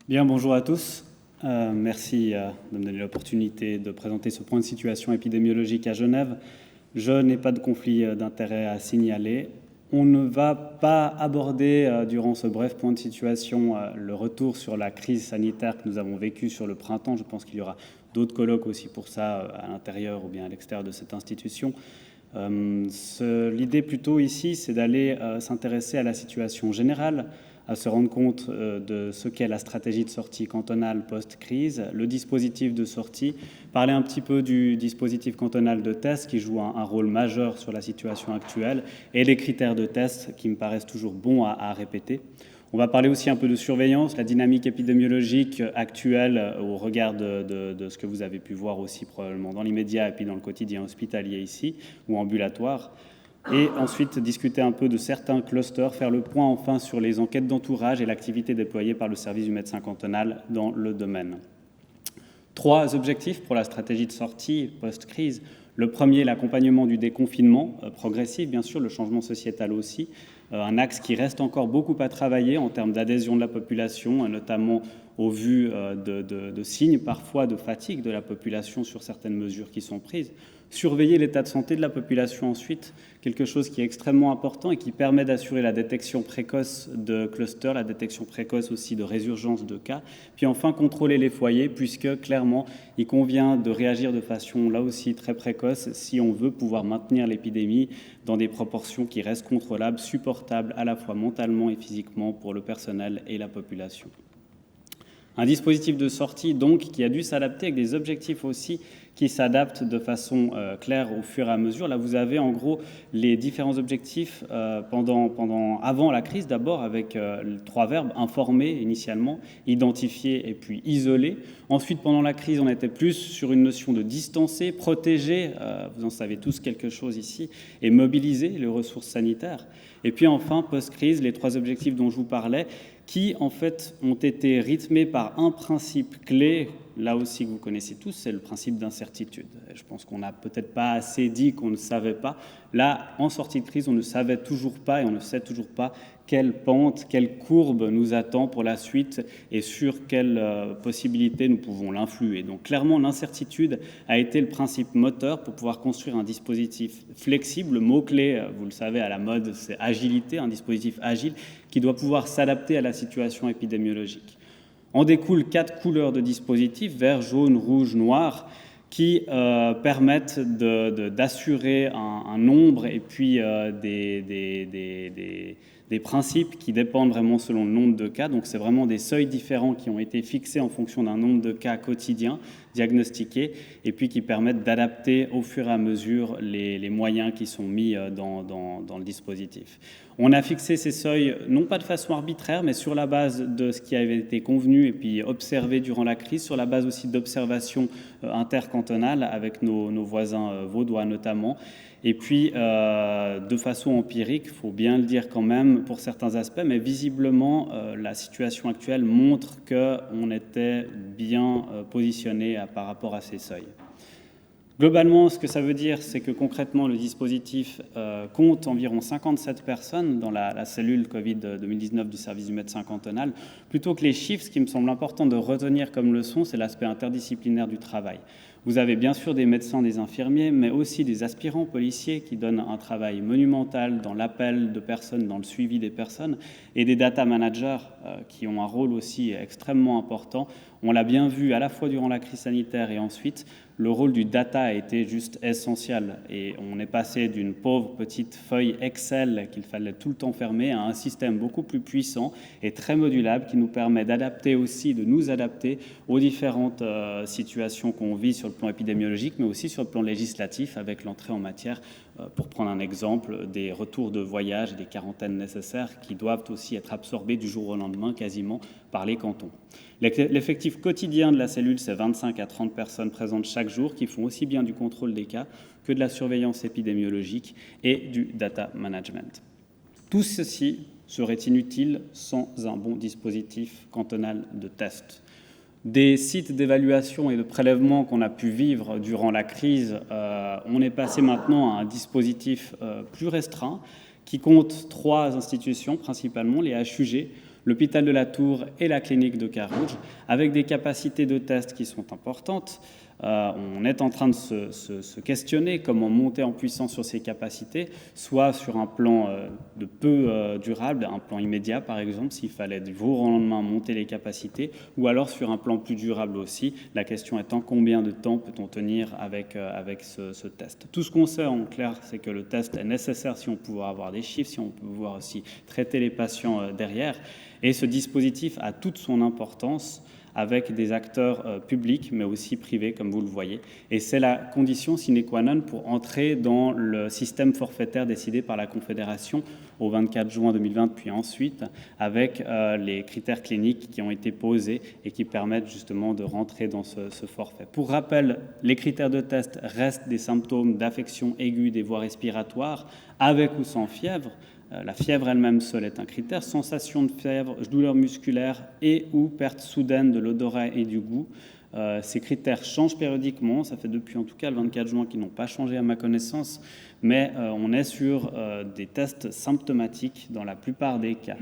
Bien, bonjour à tous. Merci de me donner l'opportunité de présenter ce point de situation épidémiologique à Genève. Je n'ai pas de conflit d'intérêt à signaler. On ne va pas aborder durant ce bref point de situation le retour sur la crise sanitaire que nous avons vécue sur le printemps. Je pense qu'il y aura d'autres colloques aussi pour ça à l'intérieur ou bien à l'extérieur de cette institution. L'idée plutôt ici, c'est d'aller s'intéresser à la situation générale, à se rendre compte de ce qu'est la stratégie de sortie cantonale post-crise, le dispositif de sortie, parler un petit peu du dispositif cantonal de test qui joue un rôle majeur sur la situation actuelle et les critères de test qui me paraissent toujours bons à répéter. On va parler aussi un peu de surveillance, la dynamique épidémiologique actuelle au regard de ce que vous avez pu voir aussi probablement dans l'immédiat et puis dans le quotidien hospitalier ici ou ambulatoire. Et ensuite discuter un peu de certains clusters, faire le point enfin sur les enquêtes d'entourage et l'activité déployée par le service du médecin cantonal dans le domaine. 3 objectifs pour la stratégie de sortie post-crise. Le premier, l'accompagnement du déconfinement progressif, bien sûr, le changement sociétal aussi, un axe qui reste encore beaucoup à travailler en termes d'adhésion de la population, notamment au vu de signes parfois de fatigue de la population sur certaines mesures qui sont prises. Surveiller l'état de santé de la population ensuite, quelque chose qui est extrêmement important et qui permet d'assurer la détection précoce de clusters, la détection précoce aussi de résurgence de cas. Puis enfin, contrôler les foyers, puisque clairement, il convient de réagir de façon là aussi très précoce si on veut pouvoir maintenir l'épidémie dans des proportions qui restent contrôlables, supportables à la fois mentalement et physiquement pour le personnel et la population. Un dispositif de sortie, donc, qui a dû s'adapter avec des objectifs aussi qui s'adaptent de façon claire au fur et à mesure. Là, vous avez en gros les différents objectifs avant la crise, d'abord avec 3 verbes, informer initialement, identifier et puis isoler. Ensuite, pendant la crise, on était plus sur une notion de distancer, protéger, vous en savez tous quelque chose ici, et mobiliser les ressources sanitaires. Et puis enfin, post-crise, les 3 objectifs dont je vous parlais, qui en fait ont été rythmés par un principe clé, là aussi que vous connaissez tous, c'est le principe d'incertitude. Je pense qu'on n'a peut-être pas assez dit qu'on ne savait pas. Là, en sortie de crise, on ne savait toujours pas et on ne sait toujours pas quelle pente, quelle courbe nous attend pour la suite et sur quelle possibilité nous pouvons l'influer. Donc clairement, l'incertitude a été le principe moteur pour pouvoir construire un dispositif flexible. Le mot-clé, vous le savez, à la mode, c'est agilité, un dispositif agile qui doit pouvoir s'adapter à la situation épidémiologique. En découlent 4 couleurs de dispositifs, vert, jaune, rouge, noir, qui permettent d'assurer un nombre et puis des principes qui dépendent vraiment selon le nombre de cas. Donc c'est vraiment des seuils différents qui ont été fixés en fonction d'un nombre de cas quotidiens diagnostiqués et puis qui permettent d'adapter au fur et à mesure les moyens qui sont mis dans le dispositif. On a fixé ces seuils non pas de façon arbitraire, mais sur la base de ce qui avait été convenu et puis observé durant la crise, sur la base aussi d'observations intercantonales avec nos voisins vaudois notamment. Et puis, de façon empirique, il faut bien le dire quand même pour certains aspects, mais visiblement, la situation actuelle montre qu'on était bien positionné par rapport à ces seuils. Globalement, ce que ça veut dire, c'est que concrètement, le dispositif compte environ 57 personnes dans la cellule Covid 2019 du service du médecin cantonal. Plutôt que les chiffres, ce qui me semble important de retenir comme leçon, c'est l'aspect interdisciplinaire du travail. Vous avez bien sûr des médecins, des infirmiers, mais aussi des aspirants policiers qui donnent un travail monumental dans l'appel de personnes, dans le suivi des personnes, et des data managers qui ont un rôle aussi extrêmement important. On l'a bien vu à la fois durant la crise sanitaire et ensuite, le rôle du data a été juste essentiel. Et on est passé d'une pauvre petite feuille Excel qu'il fallait tout le temps fermer à un système beaucoup plus puissant et très modulable qui nous permet d'adapter aussi, de nous adapter aux différentes situations qu'on vit sur le plan épidémiologique, mais aussi sur le plan législatif avec l'entrée en matière, pour prendre un exemple, des retours de voyage et des quarantaines nécessaires qui doivent aussi être absorbés du jour au lendemain quasiment par les cantons. L'effectif quotidien de la cellule, c'est 25 à 30 personnes présentes chaque jour qui font aussi bien du contrôle des cas que de la surveillance épidémiologique et du data management. Tout ceci serait inutile sans un bon dispositif cantonal de test. Des sites d'évaluation et de prélèvement qu'on a pu vivre durant la crise, on est passé maintenant à un dispositif plus restreint qui compte 3 institutions, principalement les HUG, l'hôpital de la Tour et la clinique de Carouge, avec des capacités de test qui sont importantes. On est en train de se questionner comment monter en puissance sur ces capacités, soit sur un plan de peu durable, un plan immédiat par exemple, s'il fallait du jour au lendemain monter les capacités, ou alors sur un plan plus durable aussi, la question étant combien de temps peut-on tenir avec ce test. Tout ce qu'on sait en clair, c'est que le test est nécessaire si on peut avoir des chiffres, si on peut pouvoir aussi traiter les patients derrière, et ce dispositif a toute son importance avec des acteurs publics, mais aussi privés, comme vous le voyez. Et c'est la condition sine qua non pour entrer dans le système forfaitaire décidé par la Confédération au 24 juin 2020, puis ensuite, avec les critères cliniques qui ont été posés et qui permettent justement de rentrer dans ce forfait. Pour rappel, les critères de test restent des symptômes d'affection aiguë des voies respiratoires, avec ou sans fièvre. La fièvre elle-même seule est un critère, sensation de fièvre, douleur musculaire et ou perte soudaine de l'odorat et du goût. Ces critères changent périodiquement, ça fait depuis en tout cas le 24 juin qu'ils n'ont pas changé à ma connaissance, mais on est sur des tests symptomatiques dans la plupart des cas.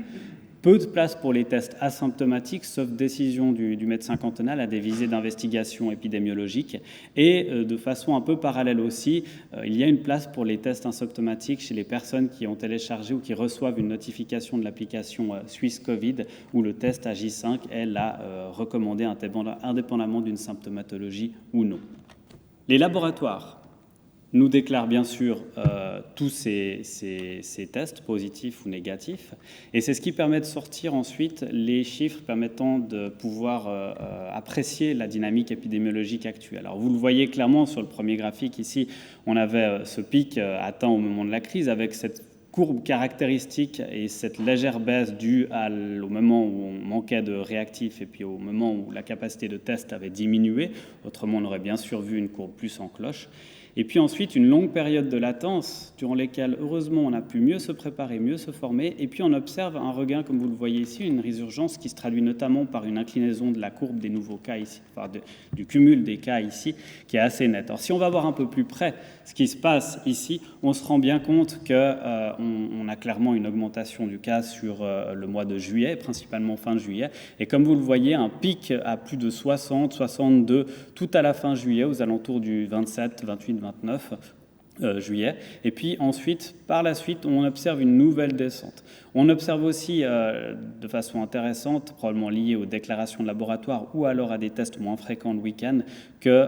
Peu de place pour les tests asymptomatiques, sauf décision du médecin cantonal à des visées d'investigation épidémiologique. Et de façon un peu parallèle aussi, il y a une place pour les tests asymptomatiques chez les personnes qui ont téléchargé ou qui reçoivent une notification de l'application Suisse Covid, où le test à J5 est là recommandé indépendamment d'une symptomatologie ou non. Les laboratoires nous déclarent bien sûr tous ces tests, positifs ou négatifs, et c'est ce qui permet de sortir ensuite les chiffres permettant de pouvoir apprécier la dynamique épidémiologique actuelle. Alors vous le voyez clairement sur le premier graphique ici, on avait ce pic atteint au moment de la crise avec cette courbe caractéristique et cette légère baisse due au moment où on manquait de réactifs et puis au moment où la capacité de test avait diminué, autrement on aurait bien sûr vu une courbe plus en cloche. Et puis ensuite, une longue période de latence, durant lesquelles, heureusement, on a pu mieux se préparer, mieux se former. Et puis, on observe un regain, comme vous le voyez ici, une résurgence qui se traduit notamment par une inclinaison de la courbe des nouveaux cas ici, enfin du cumul des cas ici, qui est assez net. Alors, si on va voir un peu plus près ce qui se passe ici, on se rend bien compte qu'on a clairement une augmentation du cas sur le mois de juillet, principalement fin de juillet. Et comme vous le voyez, un pic à plus de 60, 62, tout à la fin juillet, aux alentours du 27, 28, 29 juillet. Et puis ensuite, par la suite, on observe une nouvelle descente. On observe aussi de façon intéressante, probablement liée aux déclarations de laboratoire ou alors à des tests moins fréquents le week-end, que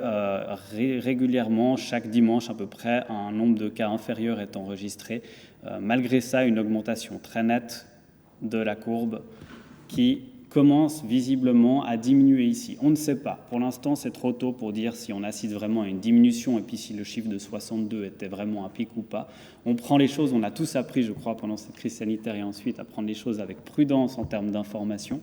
régulièrement, chaque dimanche à peu près, un nombre de cas inférieur est enregistré. Malgré ça, une augmentation très nette de la courbe qui commence visiblement à diminuer ici. On ne sait pas. Pour l'instant, c'est trop tôt pour dire si on assiste vraiment à une diminution et puis si le chiffre de 62 était vraiment un pic ou pas. On prend les choses, on a tous appris, je crois, pendant cette crise sanitaire et ensuite à prendre les choses avec prudence en termes d'information.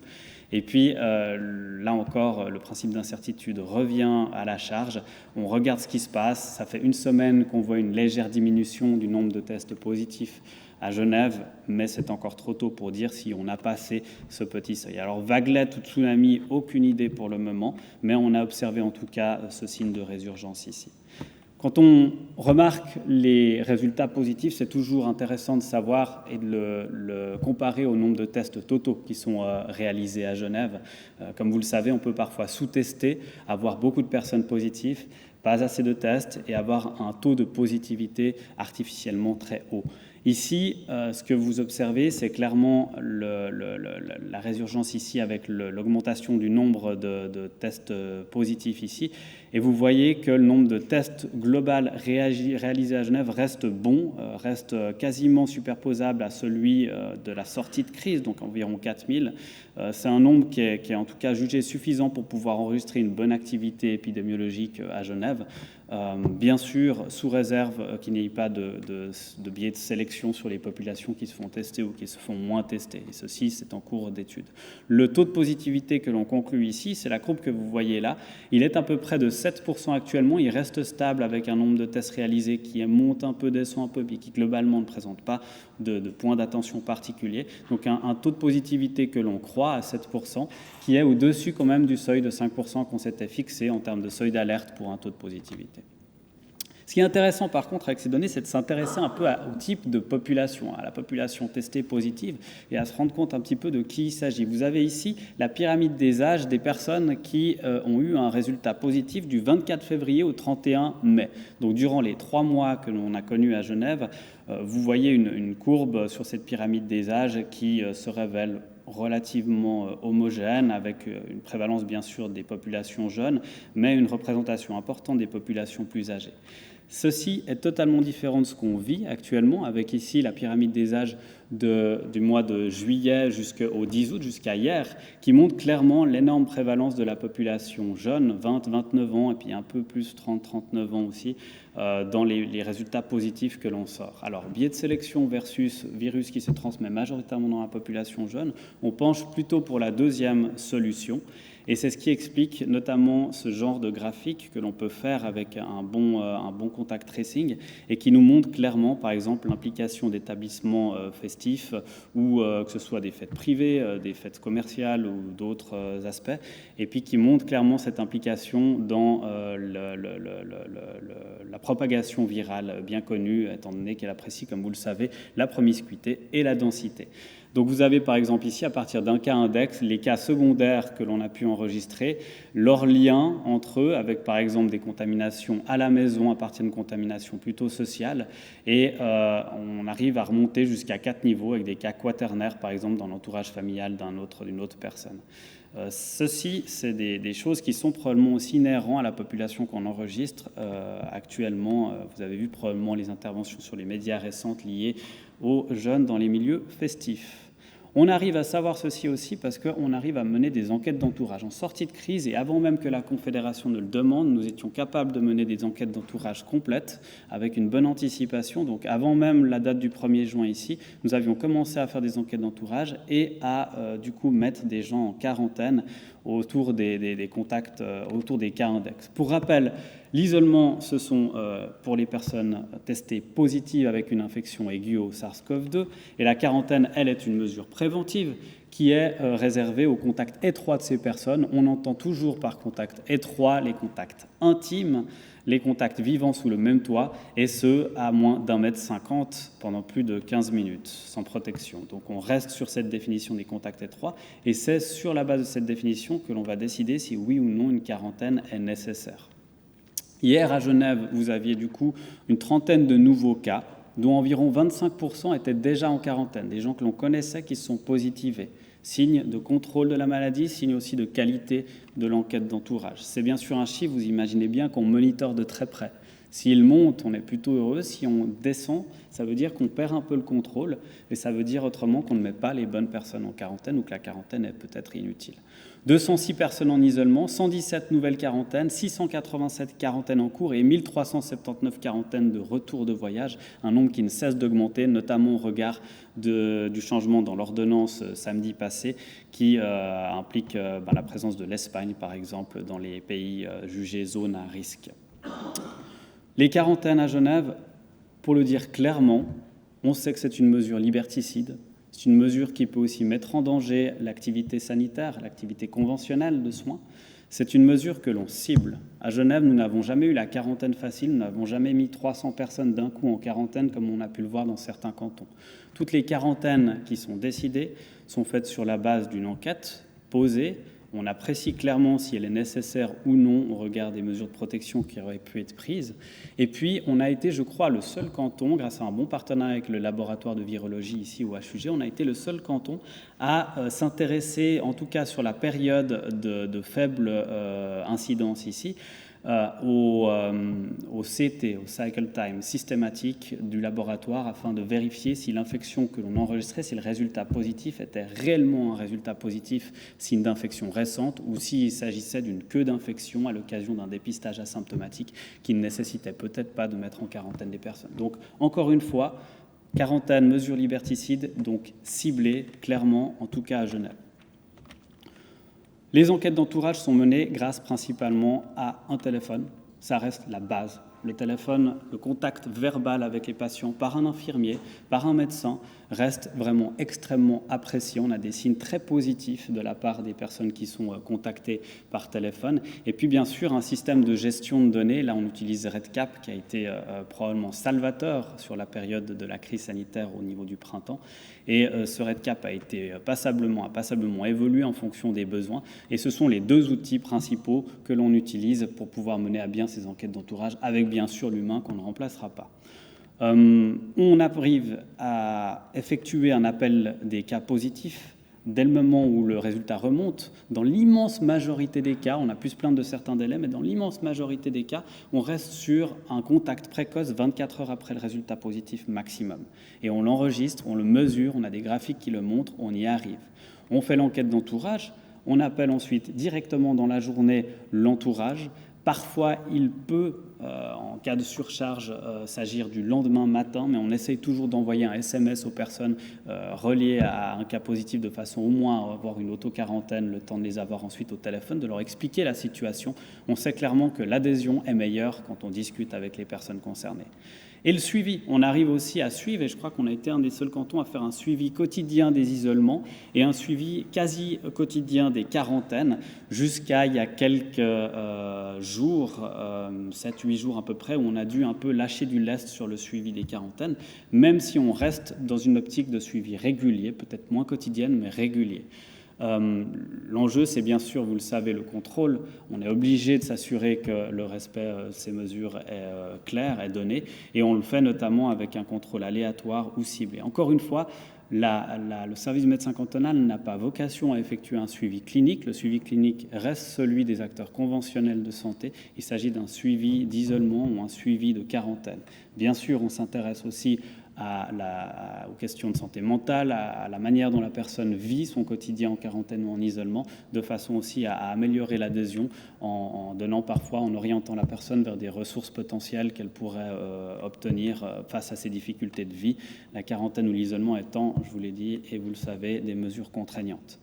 Et puis, là encore, le principe d'incertitude revient à la charge. On regarde ce qui se passe. Ça fait une semaine qu'on voit une légère diminution du nombre de tests positifs à Genève, mais c'est encore trop tôt pour dire si on a passé ce petit seuil. Alors, vaguelet ou tsunami, aucune idée pour le moment, mais on a observé en tout cas ce signe de résurgence ici. Quand on remarque les résultats positifs, c'est toujours intéressant de savoir et de le comparer au nombre de tests totaux qui sont réalisés à Genève. Comme vous le savez, on peut parfois sous-tester, avoir beaucoup de personnes positives, pas assez de tests et avoir un taux de positivité artificiellement très haut. Ici, ce que vous observez, c'est clairement la résurgence ici avec l'augmentation du nombre de tests positifs ici. Et vous voyez que le nombre de tests global réalisés à Genève reste bon, reste quasiment superposable à celui de la sortie de crise, donc environ 4000. C'est un nombre qui est en tout cas jugé suffisant pour pouvoir enregistrer une bonne activité épidémiologique à Genève. Bien sûr, sous réserve qu'il n'y ait pas de biais de sélection sur les populations qui se font tester ou qui se font moins tester. Et ceci, c'est en cours d'étude. Le taux de positivité que l'on conclut ici, c'est la courbe que vous voyez là. Il est à peu près de 7% actuellement. Il reste stable avec un nombre de tests réalisés qui monte un peu, descend un peu, puis qui globalement ne présente pas de point d'attention particulier. Donc un taux de positivité que l'on croit à 7%, qui est au-dessus quand même du seuil de 5% qu'on s'était fixé en termes de seuil d'alerte pour un taux de positivité. Ce qui est intéressant par contre avec ces données, c'est de s'intéresser un peu au type de population, à la population testée positive et à se rendre compte un petit peu de qui il s'agit. Vous avez ici la pyramide des âges des personnes qui ont eu un résultat positif du 24 février au 31 mai. Donc durant les 3 mois que l'on a connus à Genève, vous voyez une courbe sur cette pyramide des âges qui se révèle relativement homogène, avec une prévalence bien sûr des populations jeunes, mais une représentation importante des populations plus âgées. Ceci est totalement différent de ce qu'on vit actuellement, avec ici la pyramide des âges du mois de juillet jusqu'au 10 août, jusqu'à hier, qui montre clairement l'énorme prévalence de la population jeune, 20-29 ans, et puis un peu plus 30-39 ans aussi, dans les résultats positifs que l'on sort. Alors, biais de sélection versus virus qui se transmet majoritairement dans la population jeune, on penche plutôt pour la deuxième solution. Et c'est ce qui explique notamment ce genre de graphique que l'on peut faire avec un bon contact tracing et qui nous montre clairement, par exemple, l'implication d'établissements festifs ou que ce soit des fêtes privées, des fêtes commerciales ou d'autres aspects, et puis qui montre clairement cette implication dans la propagation virale bien connue, étant donné qu'elle apprécie, comme vous le savez, la promiscuité et la densité. Donc vous avez par exemple ici, à partir d'un cas index, les cas secondaires que l'on a pu enregistrer, leur lien entre eux, avec par exemple des contaminations à la maison à partir de contaminations plutôt sociales, et on arrive à remonter jusqu'à 4 niveaux avec des cas quaternaires, par exemple dans l'entourage familial d'une autre personne. Ceci, c'est des choses qui sont probablement aussi inhérentes à la population qu'on enregistre actuellement. Vous avez vu probablement les interventions sur les médias récentes liées aux jeunes dans les milieux festifs. On arrive à savoir ceci aussi parce qu'on arrive à mener des enquêtes d'entourage. En sortie de crise, et avant même que la Confédération ne le demande, nous étions capables de mener des enquêtes d'entourage complètes avec une bonne anticipation. Donc avant même la date du 1er juin ici, nous avions commencé à faire des enquêtes d'entourage et à du coup mettre des gens en quarantaine autour des contacts, autour des cas index. Pour rappel, l'isolement, ce sont pour les personnes testées positives avec une infection aiguë au SARS-CoV-2, et la quarantaine, elle, est une mesure préventive qui est réservée aux contacts étroits de ces personnes. On entend toujours par contact étroit les contacts intimes, les contacts vivant sous le même toit, et ce, à moins d'1,50 m pendant plus de 15 minutes, sans protection. Donc on reste sur cette définition des contacts étroits, et c'est sur la base de cette définition que l'on va décider si oui ou non une quarantaine est nécessaire. Hier, à Genève, vous aviez du coup une trentaine de nouveaux cas, dont environ 25% étaient déjà en quarantaine, des gens que l'on connaissait qui se sont positivés. Signe de contrôle de la maladie, signe aussi de qualité de l'enquête d'entourage. C'est bien sûr un chiffre, vous imaginez bien qu'on monitore de très près. S'il monte, on est plutôt heureux. Si on descend, ça veut dire qu'on perd un peu le contrôle, et ça veut dire autrement qu'on ne met pas les bonnes personnes en quarantaine ou que la quarantaine est peut-être inutile. 206 personnes en isolement, 117 nouvelles quarantaines, 687 quarantaines en cours et 1379 quarantaines de retour de voyage, un nombre qui ne cesse d'augmenter, notamment au regard du changement dans l'ordonnance samedi passé, qui implique la présence de l'Espagne, par exemple, dans les pays jugés zones à risque. Les quarantaines à Genève, pour le dire clairement, on sait que c'est une mesure liberticide. C'est une mesure qui peut aussi mettre en danger l'activité sanitaire, l'activité conventionnelle de soins. C'est une mesure que l'on cible. À Genève, nous n'avons jamais eu la quarantaine facile, nous n'avons jamais mis 300 personnes d'un coup en quarantaine comme on a pu le voir dans certains cantons. Toutes les quarantaines qui sont décidées sont faites sur la base d'une enquête posée. On apprécie clairement si elle est nécessaire ou non au regard des mesures de protection qui auraient pu être prises. Et puis, on a été, je crois, le seul canton, grâce à un bon partenariat avec le laboratoire de virologie ici au HUG, on a été le seul canton à s'intéresser, en tout cas sur la période de faible incidence ici, au CT, au cycle time systématique du laboratoire afin de vérifier si l'infection que l'on enregistrait, si le résultat positif était réellement un résultat positif, signe d'infection récente, ou s'il s'agissait d'une queue d'infection à l'occasion d'un dépistage asymptomatique qui ne nécessitait peut-être pas de mettre en quarantaine les personnes. Donc, encore une fois, quarantaine, mesure liberticide, donc ciblée clairement, en tout cas à Genève. Les enquêtes d'entourage sont menées grâce principalement à un téléphone. Ça reste la base. Le téléphone, le contact verbal avec les patients par un infirmier, par un médecin, reste vraiment extrêmement apprécié. On a des signes très positifs de la part des personnes qui sont contactées par téléphone. Et puis bien sûr, un système de gestion de données. Là, on utilise RedCap qui a été probablement salvateur sur la période de la crise sanitaire au niveau du printemps. Et ce RedCap a passablement évolué en fonction des besoins. Et ce sont les deux outils principaux que l'on utilise pour pouvoir mener à bien ces enquêtes d'entourage, avec bien sûr l'humain qu'on ne remplacera pas. On arrive à effectuer un appel des cas positifs dès le moment où le résultat remonte. Dans l'immense majorité des cas, on a pu se plaindre de certains délais, mais dans l'immense majorité des cas, on reste sur un contact précoce 24 heures après le résultat positif maximum. Et on l'enregistre, on le mesure, on a des graphiques qui le montrent, on y arrive. On fait l'enquête d'entourage, on appelle ensuite directement dans la journée l'entourage. Parfois, il peut, en cas de surcharge, s'agir du lendemain matin, mais on essaye toujours d'envoyer un SMS aux personnes reliées à un cas positif de façon au moins à avoir une auto-quarantaine, le temps de les avoir ensuite au téléphone, de leur expliquer la situation. On sait clairement que l'adhésion est meilleure quand on discute avec les personnes concernées. Et le suivi, on arrive aussi à suivre, et je crois qu'on a été un des seuls cantons à faire un suivi quotidien des isolements et un suivi quasi quotidien des quarantaines, jusqu'à il y a quelques jours, 7-8 jours à peu près, où on a dû un peu lâcher du lest sur le suivi des quarantaines, même si on reste dans une optique de suivi régulier, peut-être moins quotidienne, mais régulier. L'enjeu, c'est bien sûr, vous le savez, le contrôle. On est obligé de s'assurer que le respect de ces mesures est clair, est donné, et on le fait notamment avec un contrôle aléatoire ou ciblé. Encore une fois, le service médecin cantonal n'a pas vocation à effectuer un suivi clinique. Le suivi clinique reste celui des acteurs conventionnels de santé. Il s'agit d'un suivi d'isolement ou un suivi de quarantaine. Bien sûr, on s'intéresse aussi aux questions de santé mentale, à la manière dont la personne vit son quotidien en quarantaine ou en isolement, de façon aussi à améliorer l'adhésion en donnant parfois, en orientant la personne vers des ressources potentielles qu'elle pourrait obtenir face à ses difficultés de vie, la quarantaine ou l'isolement étant, je vous l'ai dit et vous le savez, des mesures contraignantes.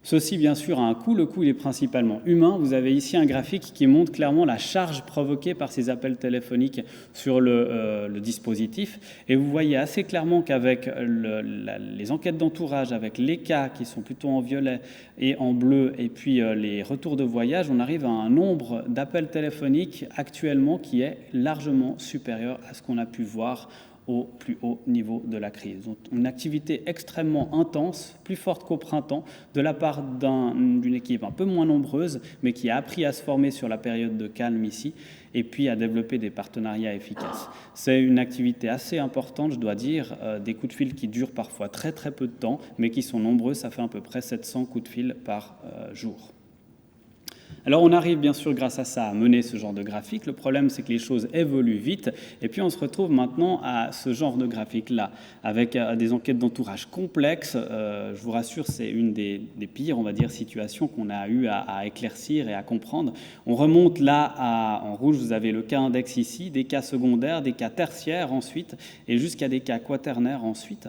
Ceci, bien sûr, a un coût. Le coût, il est principalement humain. Vous avez ici un graphique qui montre clairement la charge provoquée par ces appels téléphoniques sur le dispositif. Et vous voyez assez clairement qu'avec les enquêtes d'entourage, avec les cas qui sont plutôt en violet et en bleu, et puis les retours de voyage, on arrive à un nombre d'appels téléphoniques actuellement qui est largement supérieur à ce qu'on a pu voir au plus haut niveau de la crise. Donc, une activité extrêmement intense, plus forte qu'au printemps, de la part d'une équipe un peu moins nombreuse, mais qui a appris à se former sur la période de calme ici, et puis à développer des partenariats efficaces. C'est une activité assez importante, je dois dire, des coups de fil qui durent parfois très très peu de temps, mais qui sont nombreux, ça fait à peu près 700 coups de fil par jour. Alors on arrive bien sûr grâce à ça à mener ce genre de graphique. Le problème c'est que les choses évoluent vite et puis on se retrouve maintenant à ce genre de graphique-là avec des enquêtes d'entourage complexes. Je vous rassure, c'est une des pires, on va dire, situations qu'on a eu à éclaircir et à comprendre. On remonte là en rouge, vous avez le cas index ici, des cas secondaires, des cas tertiaires ensuite et jusqu'à des cas quaternaires ensuite.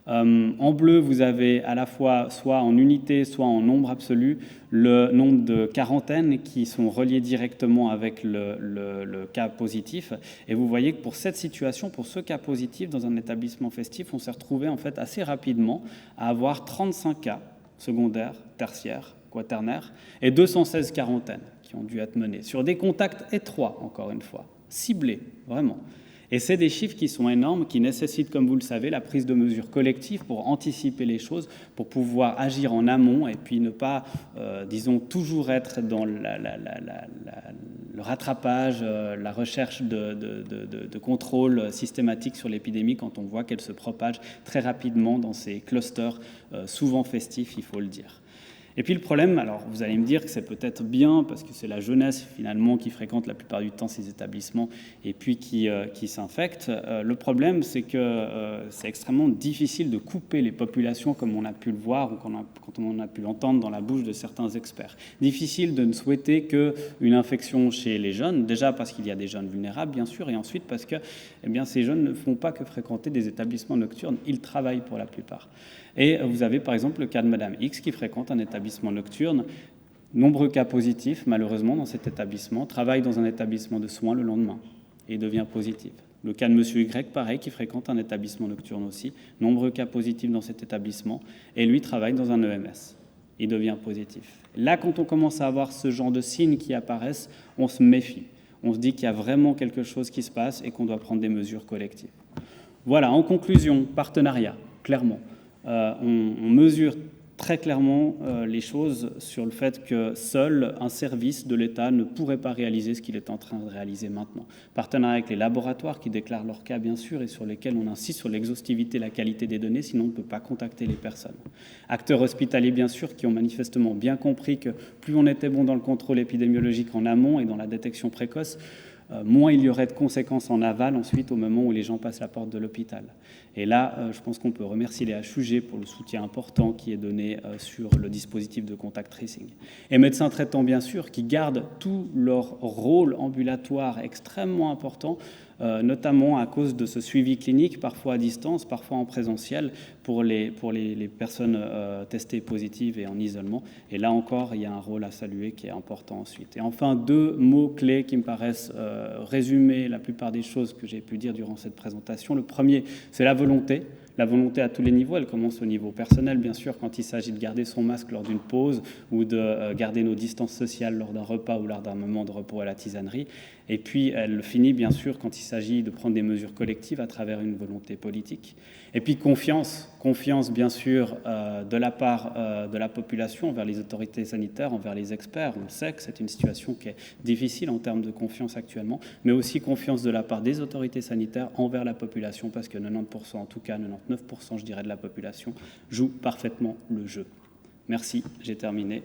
En bleu, vous avez à la fois soit en unité, soit en nombre absolu, le nombre de quarantaines qui sont reliés directement avec le cas positif. Et vous voyez que pour cette situation, pour ce cas positif dans un établissement festif, on s'est retrouvé en fait assez rapidement à avoir 35 cas secondaires, tertiaires, quaternaires et 216 quarantaines qui ont dû être menées sur des contacts étroits, encore une fois, ciblés, vraiment. Et c'est des chiffres qui sont énormes, qui nécessitent, comme vous le savez, la prise de mesures collectives pour anticiper les choses, pour pouvoir agir en amont et puis ne pas, disons, toujours être dans le rattrapage, la recherche de contrôle systématique sur l'épidémie quand on voit qu'elle se propage très rapidement dans ces clusters, souvent festifs, il faut le dire. Et puis le problème, alors vous allez me dire que c'est peut-être bien parce que c'est la jeunesse finalement qui fréquente la plupart du temps ces établissements et puis qui s'infecte. Le problème, c'est que c'est extrêmement difficile de couper les populations comme on a pu le voir ou quand on a pu l'entendre dans la bouche de certains experts. Difficile de ne souhaiter qu'une infection chez les jeunes, déjà parce qu'il y a des jeunes vulnérables bien sûr, et ensuite parce que ces jeunes ne font pas que fréquenter des établissements nocturnes, ils travaillent pour la plupart. Et vous avez par exemple le cas de Madame X qui fréquente un établissement nocturne. Nombreux cas positifs, malheureusement, dans cet établissement, travaille dans un établissement de soins le lendemain et devient positive. Le cas de Monsieur Y, pareil, qui fréquente un établissement nocturne aussi. Nombreux cas positifs dans cet établissement. Et lui travaille dans un EMS. Il devient positif. Là, quand on commence à avoir ce genre de signes qui apparaissent, on se méfie. On se dit qu'il y a vraiment quelque chose qui se passe et qu'on doit prendre des mesures collectives. Voilà, en conclusion, partenariat, clairement. On mesure très clairement les choses sur le fait que seul un service de l'État ne pourrait pas réaliser ce qu'il est en train de réaliser maintenant. Partenariat avec les laboratoires qui déclarent leur cas, bien sûr, et sur lesquels on insiste sur l'exhaustivité et la qualité des données, sinon on ne peut pas contacter les personnes. Acteurs hospitaliers, bien sûr, qui ont manifestement bien compris que plus on était bon dans le contrôle épidémiologique en amont et dans la détection précoce, moins il y aurait de conséquences en aval ensuite au moment où les gens passent la porte de l'hôpital. Et là, je pense qu'on peut remercier les HUG pour le soutien important qui est donné sur le dispositif de contact tracing. Et médecins traitants, bien sûr, qui gardent tout leur rôle ambulatoire extrêmement important, notamment à cause de ce suivi clinique, parfois à distance, parfois en présentiel, pour les personnes testées positives et en isolement. Et là encore, il y a un rôle à saluer qui est important ensuite. Et enfin, 2 mots-clés qui me paraissent résumer la plupart des choses que j'ai pu dire durant cette présentation. Le premier, c'est la volonté. La volonté à tous les niveaux, elle commence au niveau personnel, bien sûr, quand il s'agit de garder son masque lors d'une pause ou de garder nos distances sociales lors d'un repas ou lors d'un moment de repos à la tisanerie. Et puis, elle finit, bien sûr, quand il s'agit de prendre des mesures collectives à travers une volonté politique. Et puis, confiance, bien sûr, de la part de la population envers les autorités sanitaires, envers les experts. On sait que c'est une situation qui est difficile en termes de confiance actuellement, mais aussi confiance de la part des autorités sanitaires envers la population, parce que 90%, en tout cas 99%, je dirais, de la population joue parfaitement le jeu. Merci, j'ai terminé.